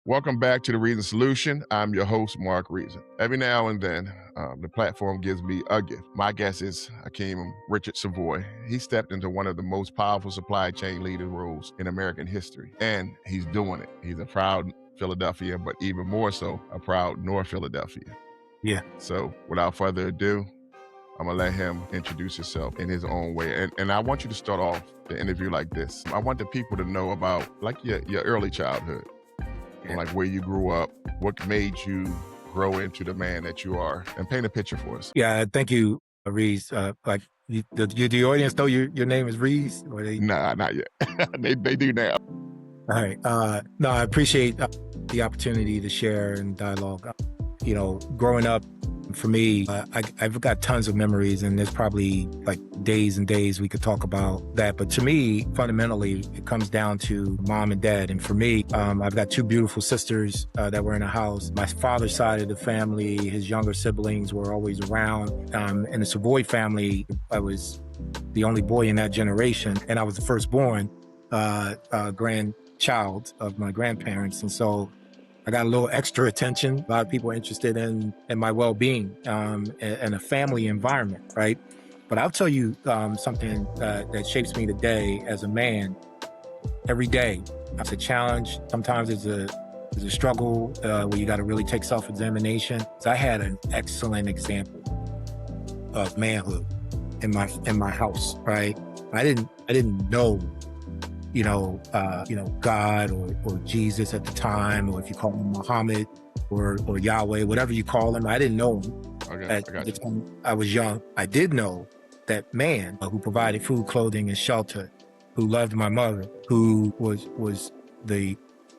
Welcome back to The Reason Solution. I'm your host, Mark Reason. Every now and then, the platform gives me a gift. My guest is Hakim Richard Savoy. He stepped into one of the most powerful supply chain leader roles in American history, and he's doing it. He's a proud Philadelphia, but even more so, a proud North Philadelphia. Yeah. So without further ado, I'm gonna let him introduce himself in his own way. And I want you to start off the interview like this. I want the people to know about like your early childhood. Like where you grew up, what made you grow into the man that you are, and paint a picture for us. Yeah, thank you, Reese. Like, the audience know your name is Reese? Or Nah, not yet. they do now. All right. No, I appreciate the opportunity to share and dialogue. Growing up, for me, I've got tons of memories, and there's probably like days and days we could talk about that. But to me, fundamentally, it comes down to mom and dad. And for me, I've got two beautiful sisters that were in the house. My father's side of the family, his younger siblings were always around. In the Savoy family, I was the only boy in that generation, and I was the firstborn grandchild of my grandparents. And so I got a little extra attention. A lot of people are interested in my well-being and a family environment, right? But I'll tell you something that shapes me today as a man. Every day, it's a challenge. Sometimes it's a struggle where you got to really take self-examination. So I had an excellent example of manhood in my house, right? I didn't know God or Jesus at the time, or if you call him Muhammad or Yahweh, whatever you call him, I didn't know him. Okay, At the time I was young. I did know that man who provided food, clothing, and shelter, who loved my mother, who was the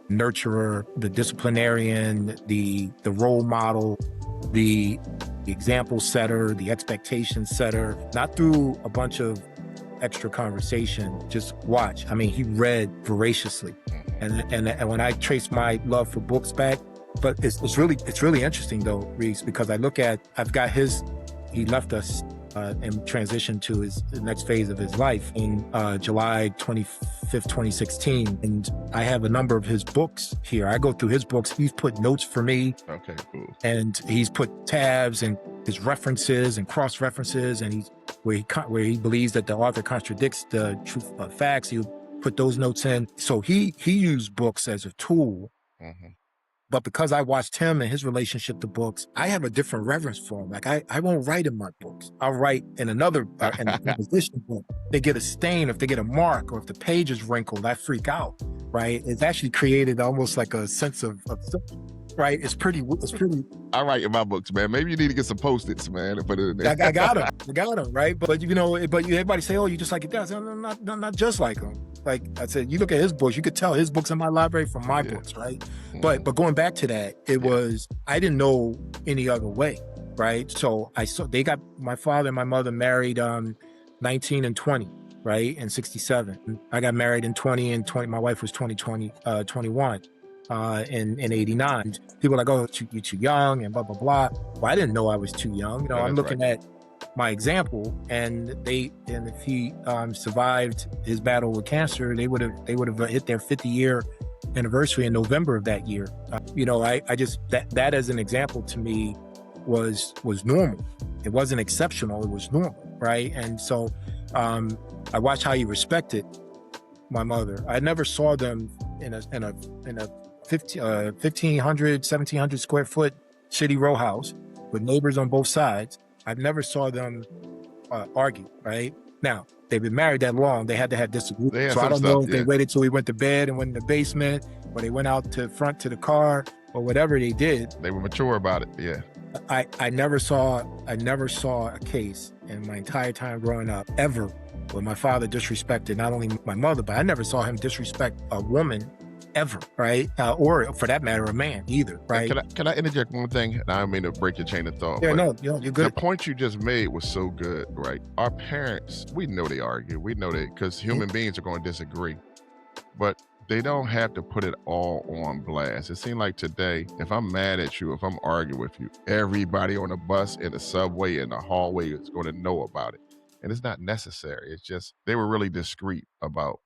nurturer, the disciplinarian, the role model, the example setter, the expectation setter, not through a bunch of extra conversation, just watch. I mean, he read voraciously. And when I trace my love for books back, but it's really interesting though, Reese, because he left us and transitioned to the next phase of his life in July 25th, 2016. And I have a number of his books here. I go through his books. He's put notes for me. Okay, cool. And he's put tabs and his references and cross references, and where he believes that the author contradicts the truth of facts, he'll put those notes in. So he used books as a tool. Mm-hmm. But because I watched him and his relationship to books, I have a different reverence for him. Like I won't write in my books. I'll write in another in a composition book. They get a stain, if they get a mark, or if the page is wrinkled, I freak out. Right? It's actually created almost like a sense of right. It's pretty. I write in my books, man. Maybe you need to get some Post-its, man, and put it in there. I got him, right? But everybody say, oh, you just like it does. I'm not just like him. Like I said, you look at his books, you could tell his books in my library from my books, right? Mm-hmm. But going back to that, I didn't know any other way, right? So they got my father and my mother married 19 and 20, right? In 67. I got married in 20 and 20. My wife was 21 in 89. People are like, oh, you're too young and blah, blah, blah. Well, I didn't know I was too young. I'm looking at my example, and if he survived his battle with cancer, they would have hit their 50-year anniversary in November of that year. I just that as an example to me was normal. It wasn't exceptional. It was normal, right? And so I watched how he respected my mother. I never saw them in a 1,500, 1,700 square foot shitty row house with neighbors on both sides. I've never saw them argue, right? Now, they've been married that long, they had to have disagreements. So I don't know if they waited till we went to bed and went in the basement, or they went out to front to the car, or whatever they did. They were mature about it, yeah. I never saw a case in my entire time growing up ever where my father disrespected not only my mother, but I never saw him disrespect a woman ever, right? Or for that matter, a man either, right? Can I interject one thing? I don't mean to break your chain of thought. Yeah, no, you're good. The point you just made was so good, right? Our parents, we know they argue. We know that because human beings are going to disagree. But they don't have to put it all on blast. It seems like today, if I'm mad at you, if I'm arguing with you, everybody on the bus, in the subway, in the hallway is going to know about it. And it's not necessary. It's just, they were really discreet about,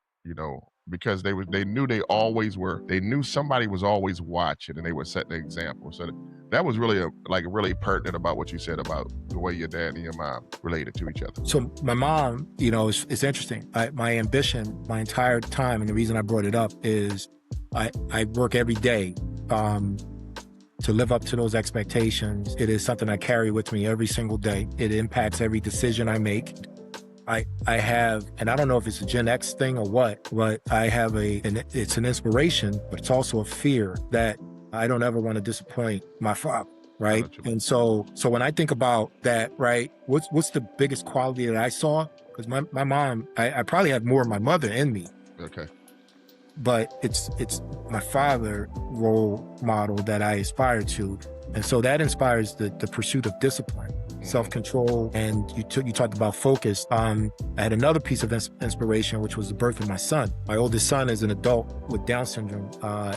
because they knew they knew somebody was always watching, and they were setting an example. So that was really really pertinent about what you said about the way your dad and your mom related to each other. So my mom, it's interesting. My ambition, my entire time, and the reason I brought it up is I work every day to live up to those expectations. It is something I carry with me every single day. It impacts every decision I make. I have, and I don't know if it's a Gen X thing or what, but I have it's an inspiration, but it's also a fear that I don't ever want to disappoint my father, right? And so when I think about that, right, what's the biggest quality that I saw? Because my mom, I probably have more of my mother in me. Okay. But it's my father role model that I aspire to. And so that inspires the pursuit of discipline, self-control, and you talked about focus. I had another piece of inspiration, which was the birth of my son. My oldest son is an adult with Down syndrome,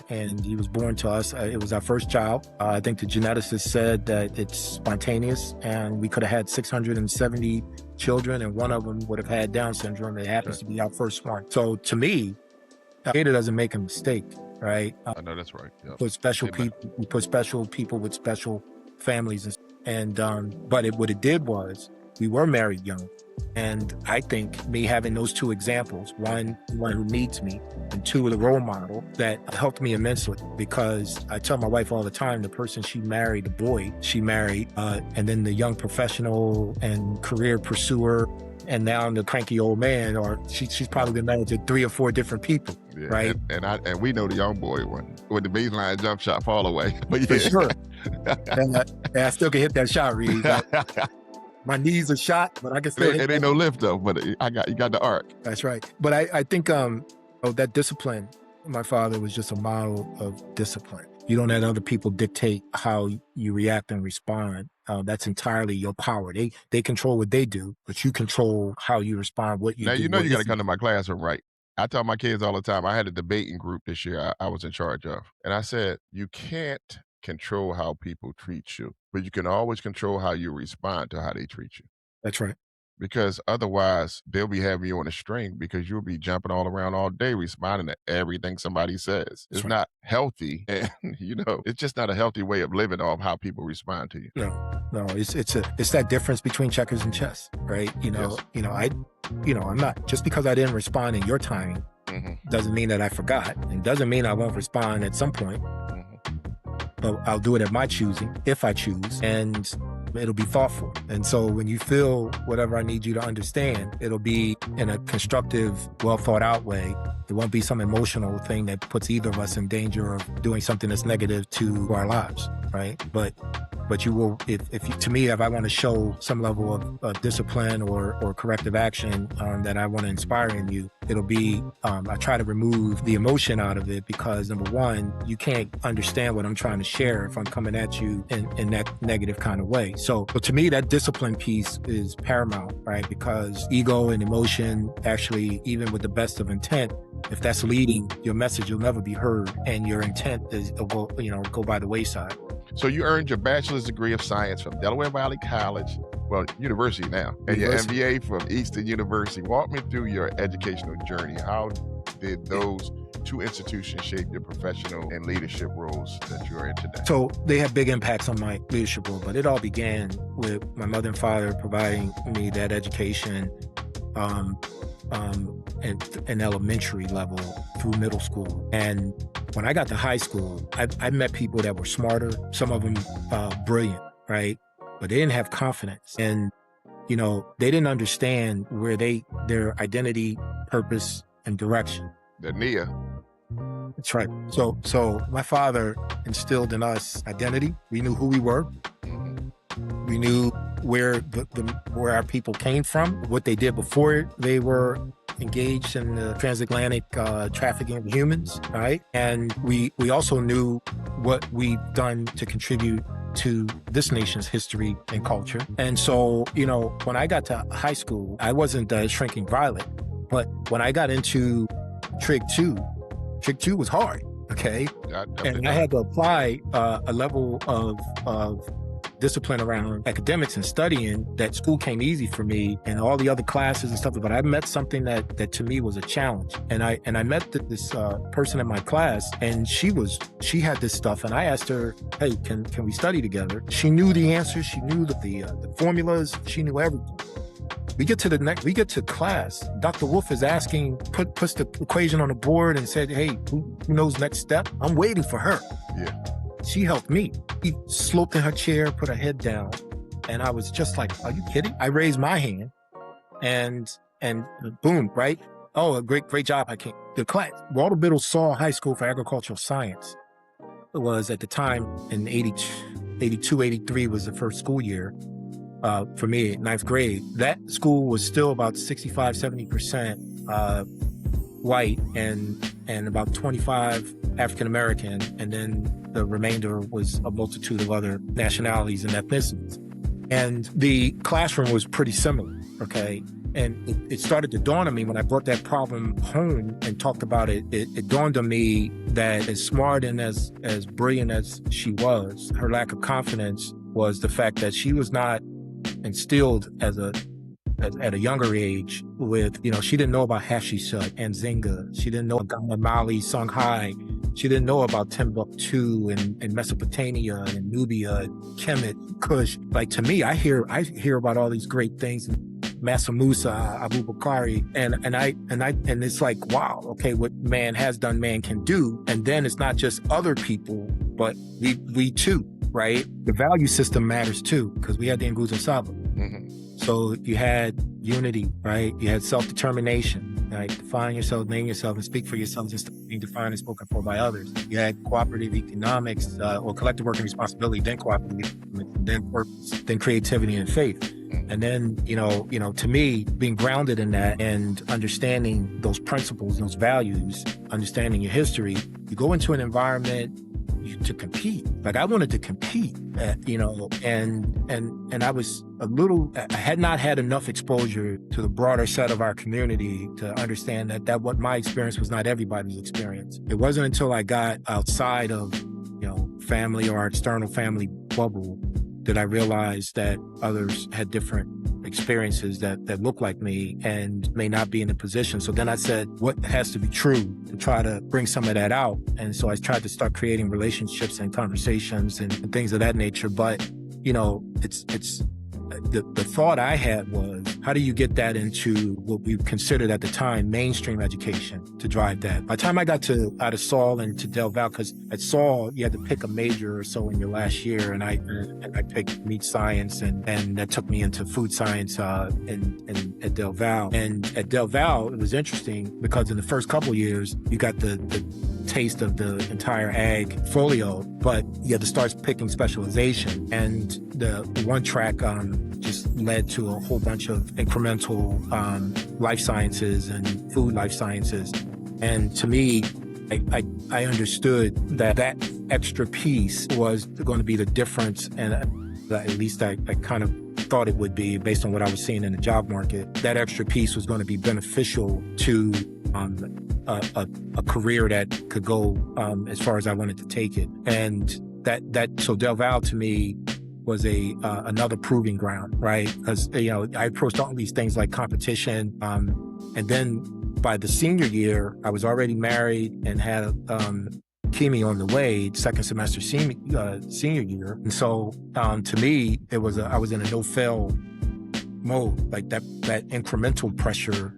and he was born to us. It was our first child. I think the geneticist said that it's spontaneous, and we could have had 670 children, and one of them would have had Down syndrome. It happens to be our first one. So to me, creator doesn't make a mistake, right? I know that's right. Yep. We put special people with special families, but what it did was we were married young, and I think me having those two examples, one who needs me, and two, the role model, that helped me immensely. Because I tell my wife all the time, the person she married, the boy she married, and then the young professional and career pursuer, and now I'm the cranky old man, or she's probably been married to 3 or 4 different people, right? And we know the young boy one with the baseline jump shot fall away. But yeah. For sure. and I still can hit that shot, Reed. My knees are shot, but I can still hit it. Ain't no lift though, but you got the arc. That's right. But I think that discipline, my father was just a model of discipline. You don't let other people dictate how you react and respond. That's entirely your power. They control what they do, but you control how you respond, what you do. Now, you got to come to my classroom, right? I tell my kids all the time, I had a debating group this year I was in charge of. And I said, you can't control how people treat you, but you can always control how you respond to how they treat you. That's right. Because otherwise they'll be having you on a string, because you'll be jumping all around all day responding to everything somebody says. It's not healthy, and it's just not a healthy way of living off how people respond to you. No, it's that difference between checkers and chess, right? I'm not, just because I didn't respond in your timing doesn't mean that I forgot, and doesn't mean I won't respond at some point. But I'll do it at my choosing, if I choose, and it'll be thoughtful. And so when you feel whatever I need you to understand, it'll be in a constructive, well thought out way. It won't be some emotional thing that puts either of us in danger of doing something that's negative to our lives, right? But you will, if I want to show some level of discipline or corrective action that I want to inspire in you, it'll be, I try to remove the emotion out of it, because number one, you can't understand what I'm trying to share if I'm coming at you in that negative kind of way. So to me, that discipline piece is paramount, right? Because ego and emotion, actually, even with the best of intent, if that's leading your message, you'll never be heard, and your intent is go by the wayside. So you earned your bachelor's degree of science from Delaware Valley College, university now, and your MBA from Eastern University. Walk me through your educational journey. How did those 2 institutions shape your professional and leadership roles that you're in today? So they had big impacts on my leadership role, but it all began with my mother and father providing me that education in elementary level through middle school. And when I got to high school, I met people that were smarter, some of them brilliant, right? But they didn't have confidence. And, they didn't understand where their identity, purpose, and direction. The Nia. That's right. So my father instilled in us identity. We knew who we were. We knew where where our people came from, what they did before they were engaged in the transatlantic trafficking of humans, right? And we also knew what we've done to contribute to this nation's history and culture. And so, when I got to high school, I wasn't shrinking violet, but when I got into Trig 2 was hard, okay? And I had to apply a level of discipline around academics and studying, that school came easy for me and all the other classes and stuff. But I met something that to me was a challenge. And I met this person in my class, and she had this stuff. And I asked her, hey, can we study together? She knew the answers. She knew the formulas. She knew everything. We get to class. Dr. Wolf is asking, puts the equation on the board and said, hey, who knows next step? I'm waiting for her. Yeah. She helped me. She sloped in her chair, put her head down. And I was just like, are you kidding? I raised my hand and boom, right? Oh, a great job. The class, Walter Biddle Saul High School for Agricultural Science. It was at the time in 82, 83 was the first school year. For me, ninth grade, that school was still about 65, 70% white and about 25 African-American. And then the remainder was a multitude of other nationalities and ethnicities. And the classroom was pretty similar, okay? And it started to dawn on me when I brought that problem home and talked about it. It dawned on me that as smart and as brilliant as she was, her lack of confidence was the fact that she was not instilled at a younger age with, she didn't know about Hashishat and Zinga. She didn't know about Mali, Songhai. She didn't know about Timbuktu and Mesopotamia and Nubia, Kemet, Kush. Like, to me, I hear about all these great things, Massa Musa, Abu Bakari, and it's like, wow, okay, what man has done, man can do. And then it's not just other people, but we too, right? The value system matters too, because we had the Nguzo Saba. Mm-hmm. So you had unity, right? You had self-determination, right? Define yourself, name yourself, and speak for yourself, just being defined and spoken for by others. You had cooperative economics, or collective working responsibility, then cooperative economics, then purpose, then creativity and faith. And then, to me, being grounded in that and understanding those principles, those values, understanding your history, you go into an environment to compete. Like, I wanted to compete, and I was I had not had enough exposure to the broader set of our community to understand that what my experience was not everybody's experience. It wasn't until I got outside of, family or external family bubble that I realized that others had different experiences that look like me and may not be in a position. So then I said, what has to be true to try to bring some of that out? And so I tried to start creating relationships and conversations and things of that nature. But, it's the thought I had was, how do you get that into what we considered at the time mainstream education to drive that? By the time I got out of Saul and to Del Val, because at Saul you had to pick a major or so in your last year, and I picked meat science, and that took me into food science at Del Val. And at Del Val, it was interesting because in the first couple of years you got the taste of the entire ag folio, but you had to start picking specialization, and the one track just led to a whole bunch of incremental life sciences and food life sciences. And to me, I understood that extra piece was going to be the difference, and at least I kind of thought it would be based on what I was seeing in the job market. That extra piece was going to be beneficial to a career that could go as far as I wanted to take it. And so Del Val to me was another proving ground, right? Because I approached all these things like competition, and then by the senior year, I was already married and had Kimi on the way, second semester senior year. And so to me, I was in a no-fail mode, like that incremental pressure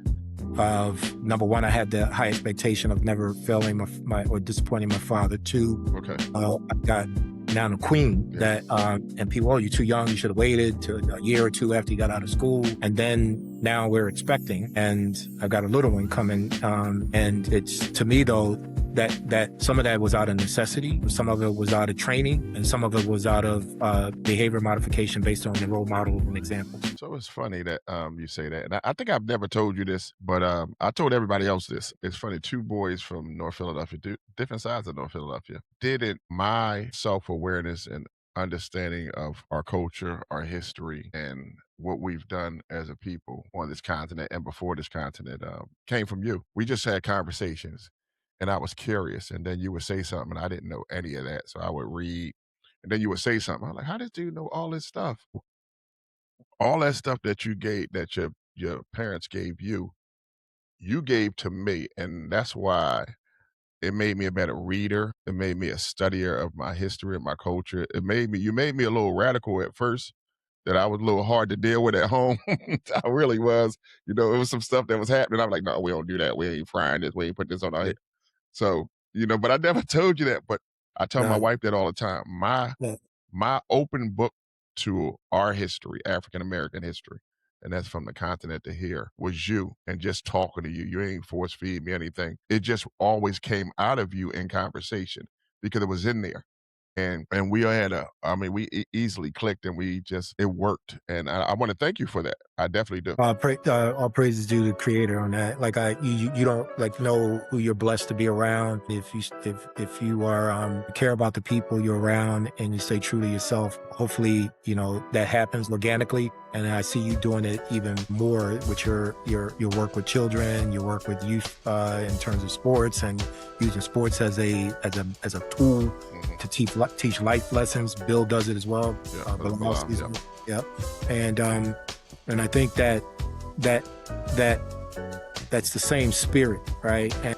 of, number one, I had the high expectation of never failing or disappointing my father. Two, okay. I got now a queen that, and people, you're too young, you should have waited to a year or two after you got out of school. And then now we're expecting, and I've got a little one coming. And it's, to me though, that some of that was out of necessity, some of it was out of training, and some of it was out of behavior modification based on the role model and examples. So it's funny that you say that. And I think I've never told you this, but I told everybody else this. It's funny, two boys from North Philadelphia, different sides of North Philadelphia. Didn't my self-awareness and understanding of our culture, our history, and what we've done as a people on this continent and before this continent came from you. We just had conversations, and I was curious, and then you would say something, and I didn't know any of that. So I would read, And then you would say something. I'm like, how does dude know all this stuff? All that stuff that you gave, that your parents gave you gave to me. And that's why it made me a better reader. It made me a studier of my history and my culture. You made me a little radical at first, that I was a little hard to deal with at home. I really was. You know, it was some stuff that was happening. I'm like, no, we don't do that. We ain't frying this. We ain't put this on our head. So, you know, but I never told you that. But I tell my wife that all the time. My open book to our history, African American history, and that's from the continent to here, was you, and just talking to you. You ain't force feed me anything. It just always came out of you in conversation because it was in there. And we had we easily clicked, and it worked. And I want to thank you for that. I definitely do. All praises due to the creator on that. Like you don't like know who you're blessed to be around. If you are care about the people you're around and you stay true to yourself, hopefully, you know, that happens organically. And I see you doing it even more with your work with children, your work with youth in terms of sports, and using sports as a tool to teach life lessons. Bill does it as well. Yeah. And I think that's the same spirit, right? And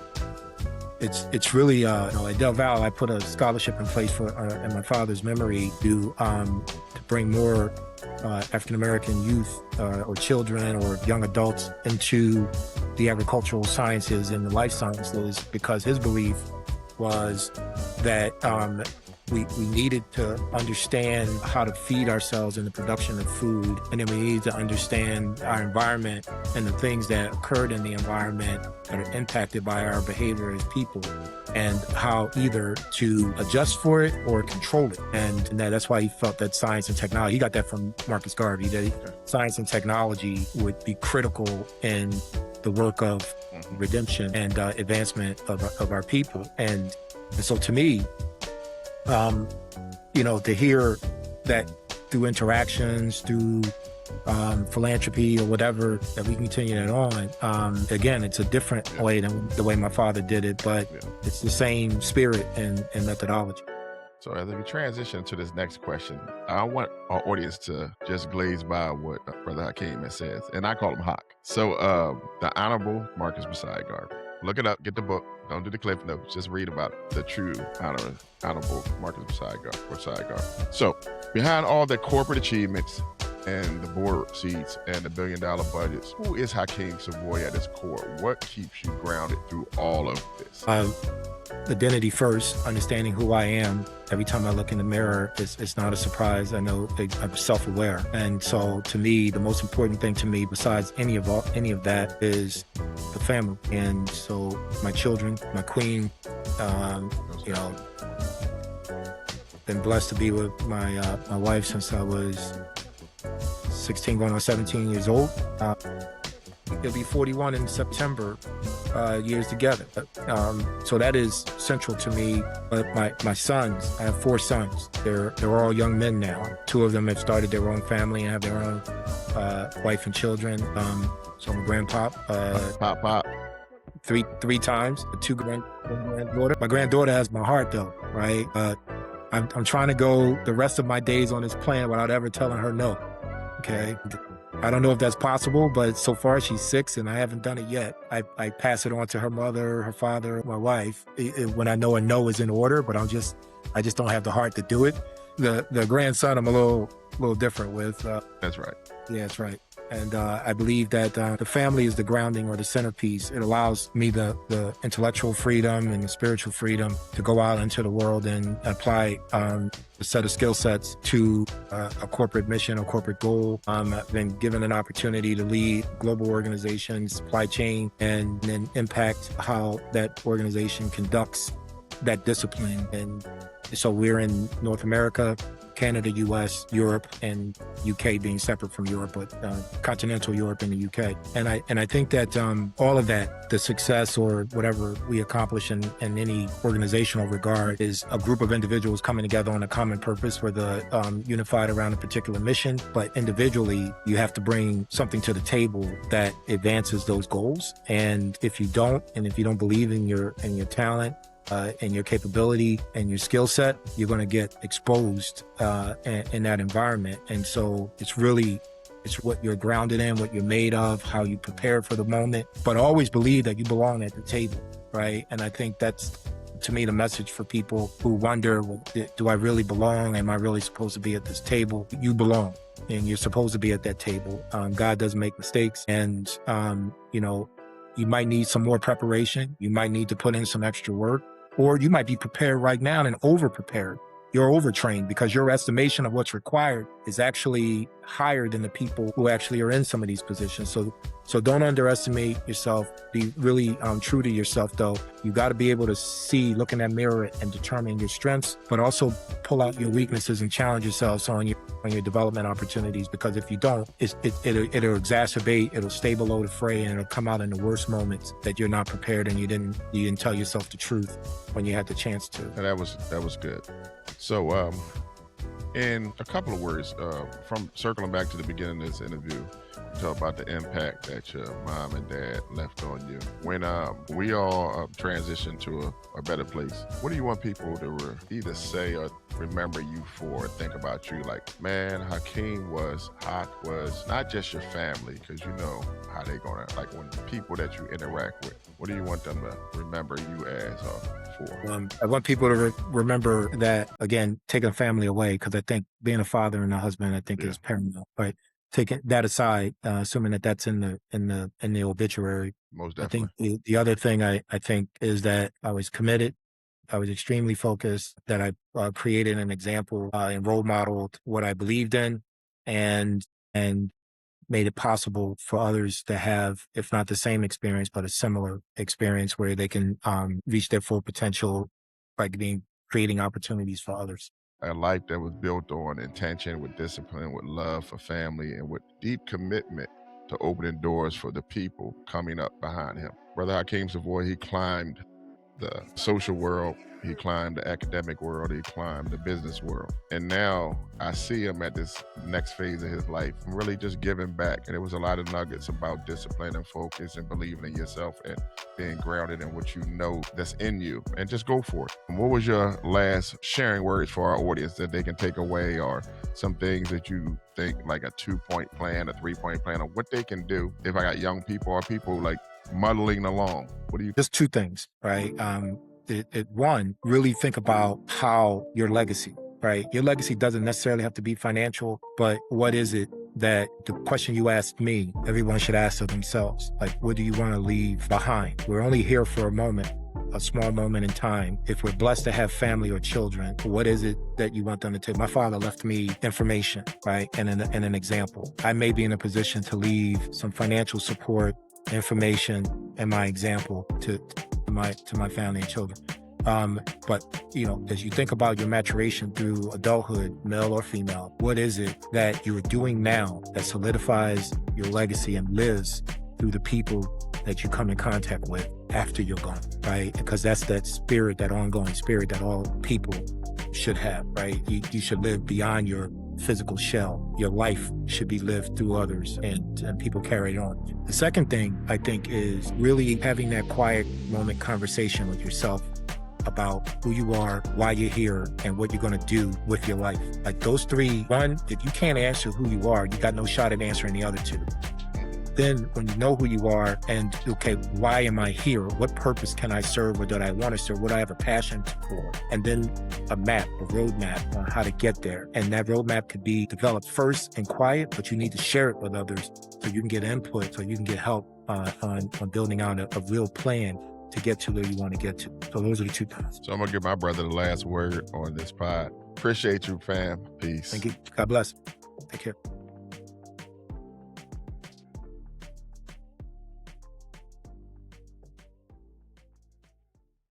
it's really at Del Val, I put a scholarship in place for in my father's memory to bring more African American youth or children or young adults into the agricultural sciences and the life sciences, because his belief was that we needed to understand how to feed ourselves in the production of food, and then we needed to understand our environment and the things that occurred in the environment that are impacted by our behavior as people, and how either to adjust for it or control it. And that's why he felt that science and technology, he got that from Marcus Garvey, that science and technology would be critical in the work of redemption and advancement of our people. And so to me, to hear that through interactions, through philanthropy or whatever, that we continue that on. Again, it's a different way than the way my father did it, but it's the same spirit and methodology. So as we transition to this next question, I want our audience to just glaze by what Brother Hakim says, and I call him Hawk. So the Honorable Marcus Messiah Garvey. Look it up, get the book. Don't do the cliff notes. Just read about the true Honorable Marcus Messiah Garvey. So behind all the corporate achievements and the board seats and the billion-dollar budgets, who is Hakim Savoy at his core? What keeps you grounded through all of this? Identity first, understanding who I am. Every time I look in the mirror, it's not a surprise. I know I'm self-aware. And so to me, the most important thing to me, besides any of that, is the family. And so my children, my queen, been blessed to be with my wife since I was 16 going on 17 years old. It'll be 41 in September, years together. So that is central to me. But my sons, I have 4 sons. They're all young men now. 2 of them have started their own family and have their own wife and children. So my grandpop, Pop. 3 times, 2 granddaughter. My granddaughter has my heart though, right? I'm trying to go the rest of my days on this planet without ever telling her no. Okay. I don't know if that's possible, but so far she's 6 and I haven't done it yet. I pass it on to her mother, her father, my wife, when I know a no is in order, but I just don't have the heart to do it. The grandson I'm a little different with. That's right. Yeah, that's right. And I believe that the family is the grounding or the centerpiece. It allows me the intellectual freedom and the spiritual freedom to go out into the world and apply a set of skill sets to a corporate mission or corporate goal. I've been given an opportunity to lead global organizations, supply chain, and then impact how that organization conducts that discipline. And so we're in North America, Canada, US, Europe, and UK being separate from Europe, but continental Europe and the UK. And I think that all of that, the success or whatever we accomplish in any organizational regard, is a group of individuals coming together on a common purpose, where the unified around a particular mission. But individually, you have to bring something to the table that advances those goals. And if you don't believe in your talent, and your capability and your skill set, you're going to get exposed in that environment. And so it's what you're grounded in, what you're made of, how you prepare for the moment, but always believe that you belong at the table, right? And I think that's, to me, the message for people who wonder, well, do I really belong? Am I really supposed to be at this table? You belong, and you're supposed to be at that table. God doesn't make mistakes. And, you might need some more preparation. You might need to put in some extra work, or you might be prepared right now and over-prepared. You're overtrained because your estimation of what's required is actually higher than the people who actually are in some of these positions. So don't underestimate yourself. Be really true to yourself, though. You got to be able to see, look in that mirror and determine your strengths, but also pull out your weaknesses and challenge yourself on your development opportunities. Because if you don't, it'll exacerbate, it'll stay below the fray, and it'll come out in the worst moments that you're not prepared and you didn't tell yourself the truth when you had the chance to. And that was good. So, in a couple of words, from circling back to the beginning of this interview, you talk about the impact that your mom and dad left on you. When we all transition to a better place, what do you want people to either say or remember you for, think about you? Like, man, Hakim was not just your family, because you know how they gonna, like, when people that you interact with, what do you want them to remember you as or for? I want people to remember that, again, taking family away, because I think being a father and a husband, I think is paramount. But taking that aside, assuming that that's in the obituary, most definitely. I think the other thing I think is that I was committed. I was extremely focused, that I created an example and role modeled what I believed in, and made it possible for others to have, if not the same experience, but a similar experience where they can reach their full potential by creating opportunities for others. A life that was built on intention, with discipline, with love for family, and with deep commitment to opening doors for the people coming up behind him. Brother Hakim Savoy, he climbed the social world, he climbed the academic world, he climbed the business world. And now I see him at this next phase of his life, really just giving back. And it was a lot of nuggets about discipline and focus and believing in yourself and being grounded in what you know that's in you, and just go for it. And what was your last sharing words for our audience that they can take away, or some things that you think, like a 2-point plan, a 3-point plan, or what they can do if I got young people or people like muddling along? What do you? Just two things, right? One, really think about how your legacy, right? Your legacy doesn't necessarily have to be financial, but what is it that, the question you asked me, everyone should ask of themselves? Like, what do you want to leave behind? We're only here for a moment, a small moment in time. If we're blessed to have family or children, what is it that you want them to take? My father left me information, right? And an example. I may be in a position to leave some financial support, information, and my example to my family and children. But as you think about your maturation through adulthood, male or female, what is it that you're doing now that solidifies your legacy and lives through the people that you come in contact with after you're gone, right? Because that's that spirit, that ongoing spirit that all people should have, right? You should live beyond your physical shell. Your life should be lived through others, and people carry it on. The second thing, I think, is really having that quiet moment conversation with yourself about who you are, why you're here, and what you're going to do with your life. Like those three, one, if you can't answer who you are, you got no shot at answering the other two. Then when you know who you are and, okay, why am I here? What purpose can I serve, or do I want to serve? What do I have a passion for? And then a roadmap on how to get there. And that roadmap could be developed first in quiet, but you need to share it with others so you can get input, so you can get help on building out a real plan to get to where you want to get to. So those are the two things. So I'm going to give my brother the last word on this pod. Appreciate you, fam. Peace. Thank you. God bless. Take care.